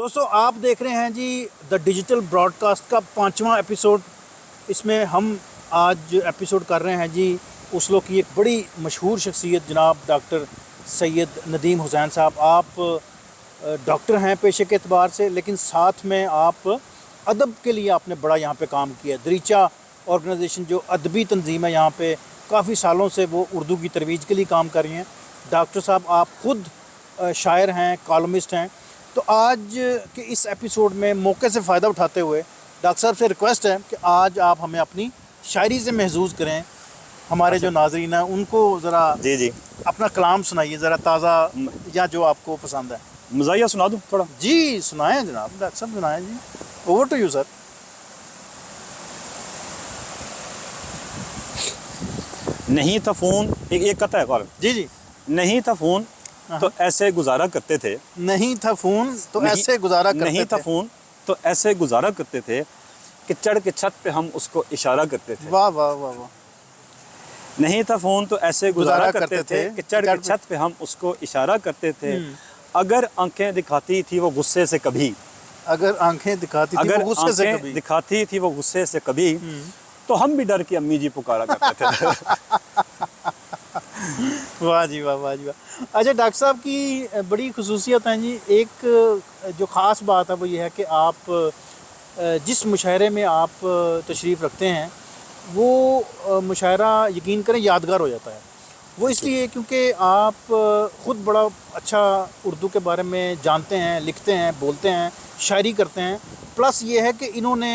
दोस्तों आप देख रहे हैं जी द डिजिटल ब्रॉडकास्ट का 5वां एपिसोड। इसमें हम आज एपिसोड कर रहे हैं जी ओस्लो की एक बड़ी मशहूर शख्सियत जनाब डॉक्टर सैयद नदीम हुसैन साहब। आप डॉक्टर हैं पेशे के एतबार से, लेकिन साथ में आप अदब के लिए आपने बड़ा यहाँ पे काम किया। दरीचा ऑर्गेनाइजेशन जो अदबी तंजीम है यहाँ पे काफ़ी सालों से वो उर्दू की तरवीज के लिए काम कर रही हैं। डॉक्टर साहब आप ख़ुद शायर हैं, कॉलमिस्ट हैं। तो आज के इस एपिसोड में मौके से फ़ायदा उठाते हुए डॉक्टर साहब से रिक्वेस्ट है कि आज आप हमें अपनी शायरी से महसूस करें। हमारे जो नाजरीन हैं उनको ज़रा जी अपना कलाम सुनाइए, ज़रा ताज़ा या जो आपको पसंद है। मज़ाहिया सुना दूँ थोड़ा? जी सुनाएं जनाब, डॉक्टर साहब सुनाएं जी। Over to you sir. नहीं था फ़ोन, एक कथा है कॉल। जी नहीं था फ़ोन तो ऐसे गुजारा करते थे। नहीं था फ़ोन तो ऐसे गुजारा करते थे। नहीं था फ़ोन तो ऐसे गुजारा करते थे कि चढ़ के छत पे हम उसको इशारा करते थे। वाह वाह वाह वाह। नहीं था फ़ोन तो ऐसे गुजारा करते थे कि चढ़ के छत पे हम उसको इशारा करते थे। अगर आंखें दिखाती थी वो गुस्से से कभी, अगर आंखें दिखाती थी वो गुस्से से कभी, दिखाती थी वो गुस्से से कभी, तो हम भी डर के अम्मी जी पुकारा करते थे। वाह जी वाह, वाह जी वाह। अच्छा डॉक्टर साहब की बड़ी खुसूसियत है जी। एक जो ख़ास बात है वो ये है कि आप जिस मुशायरे में आप तशरीफ़ रखते हैं वो मुशायरा यकीन करें यादगार हो जाता है। वो इसलिए क्योंकि आप ख़ुद बड़ा अच्छा उर्दू के बारे में जानते हैं, लिखते हैं, बोलते हैं, शायरी करते हैं। प्लस ये है कि इन्होंने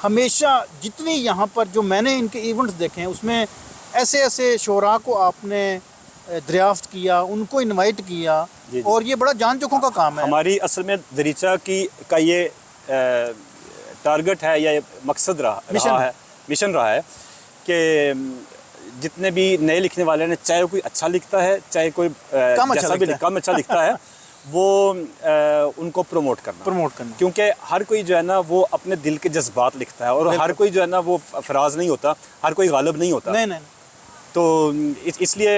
हमेशा जितनी यहाँ पर जो मैंने इनके इवेंट्स देखे हैं उसमें ऐसे ऐसे शोरा को आपने दरियाफ्त किया, उनको इनवाइट किया। जी। और ये बड़ा जान जोखों का काम है। हमारी असल में दरीचा का ये टारगेट है या मकसद मिशन रहा है कि जितने भी नए लिखने वाले हैं, चाहे कोई अच्छा लिखता है चाहे कोई कम अच्छा लिखता है वो उनको प्रमोट करना। क्योंकि हर कोई जो है ना वो अपने दिल के जज्बात लिखता है और हर कोई जो है ना वो फराज नहीं होता, हर कोई गालिब नहीं होता। नहीं। तो इसलिए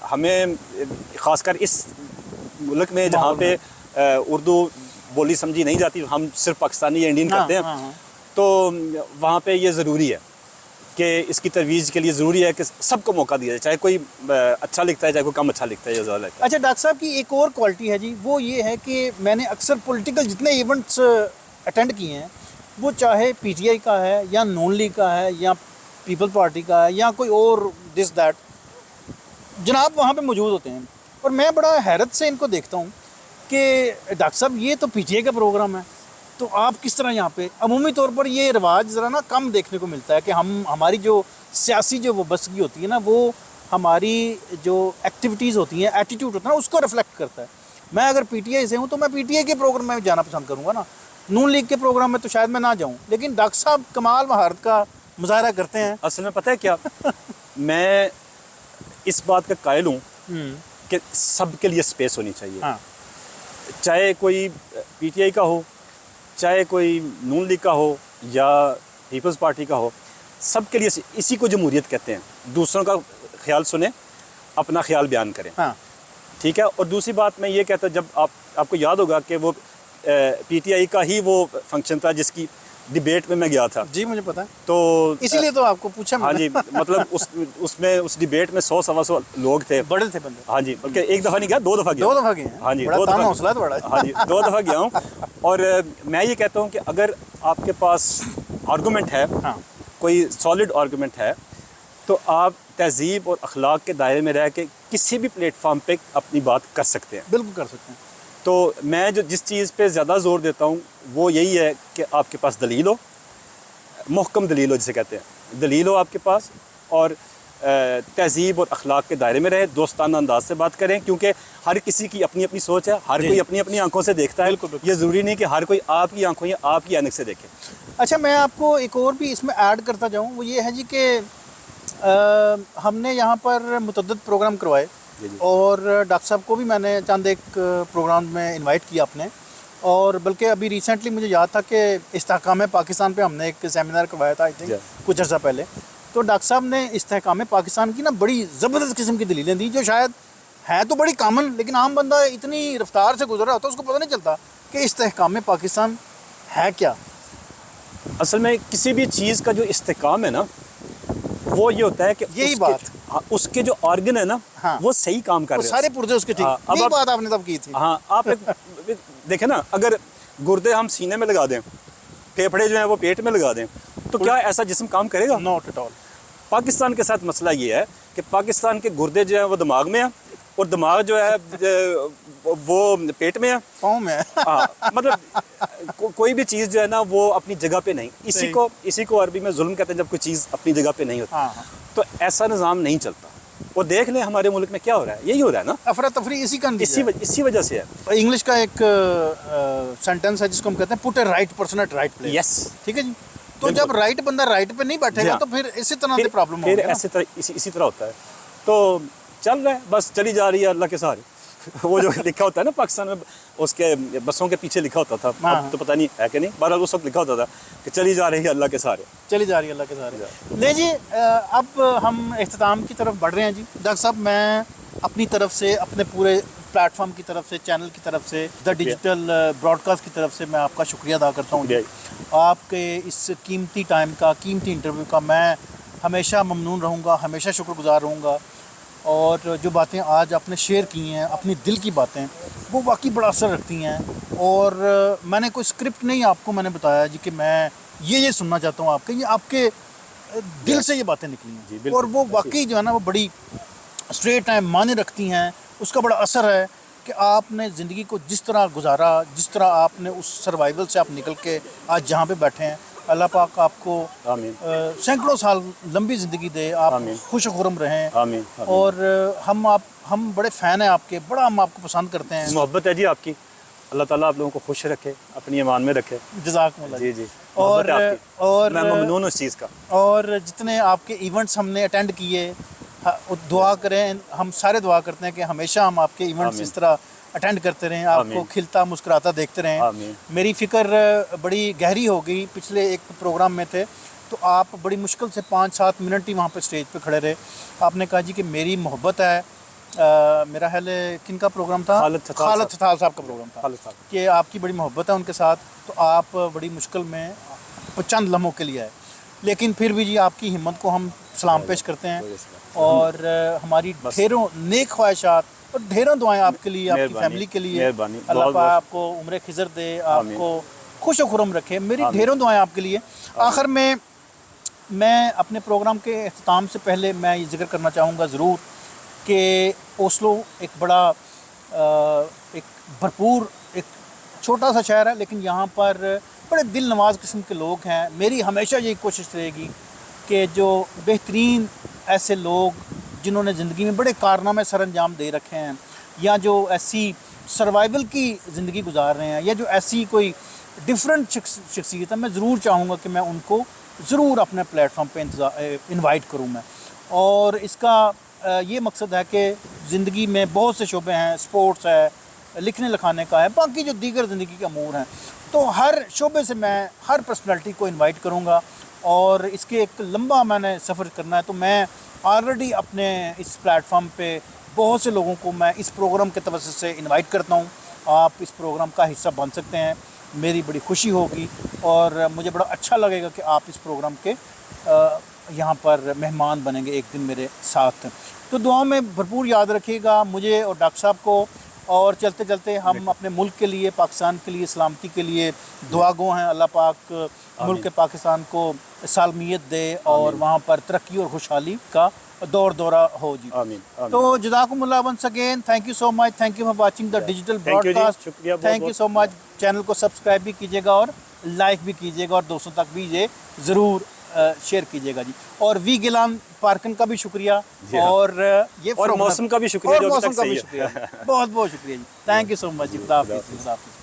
हमें ख़ासकर इस मुल्क में जहाँ पे उर्दू बोली समझी नहीं जाती, हम सिर्फ पाकिस्तानी या इंडियन करते हैं, तो वहाँ पे ये ज़रूरी है कि इसकी तरवीज़ के लिए ज़रूरी है कि सबको मौका दिया जाए, चाहे कोई अच्छा लिखता है चाहे कोई कम अच्छा लिखता है या ज़्यादा लिखता है। अच्छा डॉक्टर साहब की एक और क्वालिटी है जी, वो ये है कि मैंने अक्सर पॉलिटिकल जितने इवेंट्स अटेंड किए हैं, वो चाहे पीटीआई का है या नॉन लीग का है या पीपल पार्टी का है या कोई और दिस दैट, जनाब वहाँ पे मौजूद होते हैं। और मैं बड़ा हैरत से इनको देखता हूँ कि डॉक्टर साहब ये तो पीटीआई का प्रोग्राम है, तो आप किस तरह यहाँ पे। अमूमी तौर पर ये रिवाज ज़रा ना कम देखने को मिलता है कि हमारी जो सियासी जो वाबस्तगी होती है ना, वो हमारी जो एक्टिविटीज़ होती हैं, एटीट्यूड होता है ना, उसको रिफ्लेक्ट करता है। मैं अगर पीटीआई से हूँ तो मैं पीटीआई के प्रोग्राम में जाना पसंद करूँगा ना, नून लीग के प्रोग्राम में तो शायद मैं ना जाऊँ। लेकिन डॉक्टर साहब कमाल महारत का मुजाहरा करते हैं। असल में पता है क्या मैं इस बात का कायल हूँ कि सबके लिए स्पेस होनी चाहिए। हाँ। चाहे कोई पीटीआई का हो, चाहे कोई नून लीग का हो या पीपल्स पार्टी का हो, सबके लिए इसी को जमहूरियत कहते हैं। दूसरों का ख्याल सुने, अपना ख्याल बयान करें। हाँ। ठीक है। और दूसरी बात मैं ये कहता हूँ, जब आपको याद होगा कि वो पीटीआई का ही वो फंक्शन था जिसकी डिबेट में मैं गया था। जी मुझे पता है, तो इसीलिए तो आपको पूछा। हाँ जी, मतलब उस डिबेट में 100-125 लोग थे, बड़े थे बंदे। हाँ जी, बल्कि एक दफ़ा नहीं गया, 2 दफ़ा गया। हाँ जी, 2 दफ़ा हौसला तो बड़ा। हाँ जी, 2 दफ़ा गया हूँ। और मैं ये कहता हूँ कि अगर आपके पास आर्गूमेंट है, हाँ। कोई सॉलिड आर्गूमेंट है, तो आप तहजीब और अखलाक के दायरे में रह के किसी भी प्लेटफॉर्म पे अपनी बात कर सकते हैं। बिल्कुल कर सकते हैं। तो मैं जिस चीज़ पे ज़्यादा ज़ोर देता हूँ वो यही है कि आपके पास दलील हो, मुहकम दलील हो जिसे कहते हैं, दलील हो आपके पास, और तहजीब और अखलाक के दायरे में रहे, दोस्ताना अंदाज से बात करें, क्योंकि हर किसी की अपनी अपनी सोच है, हर कोई अपनी अपनी आंखों से देखता है। ये ज़रूरी नहीं कि हर कोई आपकी आंखों या आपकी ऐनक से देखे। अच्छा मैं आपको एक और भी इसमें ऐड करता जाऊँ, वो ये है जी कि हमने यहाँ पर मुतअद्दिद प्रोग्राम करवाए और डॉक्टर साहब को भी मैंने चंद एक प्रोग्राम में इनवाइट किया आपने। और बल्कि अभी रिसेंटली मुझे याद था कि इस्तेहकाम पाकिस्तान पे हमने एक सेमिनार करवाया था, आई थिंक कुछ अर्सा पहले। तो डॉक्टर साहब ने इस्तेहकाम पाकिस्तान की ना बड़ी ज़बरदस्त किस्म की दलीलें दी, जो शायद है तो बड़ी कॉमन, लेकिन आम बंदा इतनी रफ्तार से गुजर रहा होता है उसको पता नहीं चलता कि इस्तेहकाम पाकिस्तान है क्या? असल में किसी भी चीज़ का जो इस्तेकाम है ना, वो ये होता है कि यही उसके, बात। हाँ, उसके जो ऑर्गन है ना, हाँ। वो सही काम कर वो रहे हैं। सारे पुर्जे उसके ठीक। हाँ, अब यही आप- बात आपने तब की थी। हाँ, आप देखें ना, अगर गुर्दे हम सीने में लगा दें, फेफड़े जो हैं वो पेट में लगा दें, तो क्या ऐसा जिस्म काम करेगा? Not at all. पाकिस्तान के साथ मसला ये है कि पाकिस्तान के गुर्दे जो हैं वो दिमाग में हैं, और दिमाग जो है वो पेट में है। पाँव में। हाँ, मतलब कोई भी चीज़ जो है ना वो अपनी जगह पे नहीं। इसी को अरबी में जुल्म कहते हैं, जब कोई चीज़ अपनी जगह पे नहीं होती। हाँ। तो ऐसा निज़ाम नहीं चलता। और देख लें हमारे मुल्क में क्या हो रहा है, यही हो रहा है ना, अफरा तफरी इसी का इसी वजह से है। इंग्लिश का एक सेंटेंस है जिसको हम कहते हैं put A right person at right place. Yes, ठीक है जी। तो जब राइट बंदा राइट पे नहीं बैठेगा तो फिर इसी तरह की प्रॉब्लम फिर होगी। ऐसे तरह इसी तरह होता है। तो चल रहा है, बस चली जा रही है अल्लाह के सहारे। वो जो लिखा होता है ना पाकिस्तान में, उसके बसों के पीछे लिखा होता था, अब तो पता नहीं है कि नहीं, बहरहाल उस वक्त लिखा होता था कि चली जा रही है अल्लाह के सहारे। चली जा रही है अल्लाह के सहारे। ले जी, अब हम इख्तिताम की तरफ बढ़ रहे हैं जी। डॉक्टर साहब, मैं अपनी तरफ से, अपने पूरे प्लेटफॉर्म की तरफ से, चैनल की तरफ से, द डिजिटल ब्रॉडकास्ट की तरफ से मैं आपका शुक्रिया अदा करता हूँ। आपके इस कीमती टाइम का, कीमती इंटरव्यू का मैं हमेशा ममनून रहूँगा, हमेशा शुक्रगुजार रहूँगा। और जो बातें आज आपने शेयर की हैं, अपनी दिल की बातें, वो वाकई बड़ा असर रखती हैं। और मैंने कोई स्क्रिप्ट नहीं आपको मैंने बताया जी कि मैं ये सुनना चाहता हूँ आपके, ये आपके दिल से ये बातें निकली हैं। और वो वाकई जो है ना वो बड़ी स्ट्रेट हैं, माने रखती हैं। उसका बड़ा असर है कि आपने ज़िंदगी को जिस तरह गुजारा, जिस तरह आपने उस सर्वाइवल से आप निकल के आज जहाँ पे बैठे हैं, अल्लाह पाक आपको सैकड़ों साल लंबी ज़िंदगी दे, आप खुश खुरम रहें। आमीन। और हम बड़े फ़ैन हैं आपके, बड़ा हम आपको पसंद करते हैं। मोहब्बत है जी आपकी। अल्लाह ताला आप लोगों को खुश रखे, अपनी ईमान में रखे। जज़ाकल्लाह जी जी। और मैं ममनून हूँ इस चीज़ का। और जितने आपके इवेंट्स हमने अटेंड किए, दुआ करें, हम सारे दुआ करते हैं कि हमेशा हम आपके इवेंट्स इस तरह अटेंड करते रहें, आपको खिलता मुस्कुराता देखते रहें। मेरी फ़िक्र बड़ी गहरी हो गई, पिछले एक प्रोग्राम में थे तो आप बड़ी मुश्किल से 5-7 मिनट ही वहाँ पे स्टेज पे खड़े रहे। आपने कहा जी कि मेरी मोहब्बत है, मेरा ख्याल है किन का प्रोग्राम था, खालिद छथाल साहब का प्रोग्राम था, कि आपकी बड़ी मोहब्बत है उनके साथ, तो आप बड़ी मुश्किल में चंद लम्हों के लिए आए। लेकिन फिर भी जी आपकी हिम्मत को हम सलाम पेश करते हैं। और हमारी ढेरों नेक ख्वाहिशात और ढेरों दुआएं आपके लिए, आपकी फैमिली के लिए। अल्लाह पाक आपको उम्र खिज़र दे, आपको खुश खुरम रखे। मेरी ढेरों दुआएं आपके लिए। आखिर में मैं अपने प्रोग्राम के अख्ताम से पहले मैं ये जिक्र करना चाहूँगा ज़रूर कि ओस्लो एक बड़ा एक भरपूर, एक छोटा सा शहर है, लेकिन यहाँ पर बड़े दिल नवाज किस्म के लोग हैं। मेरी हमेशा यही कोशिश रहेगी कि जो बेहतरीन ऐसे लोग जिन्होंने ज़िंदगी में बड़े कारनामे सर अंजाम दे रखे हैं, या जो ऐसी सर्वाइवल की ज़िंदगी गुजार रहे हैं, या जो ऐसी कोई डिफरेंट शख्सियत है, मैं ज़रूर चाहूँगा कि मैं उनको ज़रूर अपने प्लेटफॉर्म पे इनवाइट करूँ मैं। और इसका ये मकसद है कि ज़िंदगी में बहुत से शोबे हैं, स्पोर्ट्स है, लिखने लिखाने का है, बाकी जो दीगर ज़िंदगी के अमूर हैं, तो हर शोबे से मैं हर पर्सनैलिटी को इनवाइट करूँगा। और इसके एक लंबा मैंने सफ़र करना है, तो मैं ऑलरेडी अपने इस प्लेटफॉर्म पे बहुत से लोगों को मैं इस प्रोग्राम के तवज्जुह से इनवाइट करता हूँ। आप इस प्रोग्राम का हिस्सा बन सकते हैं, मेरी बड़ी खुशी होगी और मुझे बड़ा अच्छा लगेगा कि आप इस प्रोग्राम के यहाँ पर मेहमान बनेंगे एक दिन मेरे साथ। तो दुआओं में भरपूर याद रखिएगा मुझे और डॉक्टर साहब को। और चलते चलते हम अपने मुल्क के लिए, पाकिस्तान के लिए, सलामती के लिए दुआ गो हैं। अल्लाह पाक मुल्क पाकिस्तान को सालमियत दे और वहाँ पर तरक्की और खुशहाली का दौर दौरा हो जी। आमीन। तो जज़ाकुमुल्लाह once again, thank you so much, thank you for watching the digital broadcast. Thank you so much. Channel को सब्सक्राइब भी कीजिएगा और लाइक भी कीजिएगा और दोस्तों तक भी ये ज़रूर शेयर कीजिएगा जी। और वी गिलान पार्कन का भी शुक्रिया और ये और मौसम का भी शुक्रिया, बहुत बहुत शुक्रिया जी। थैंक यू सो मच जी। खुदा हाफिज़।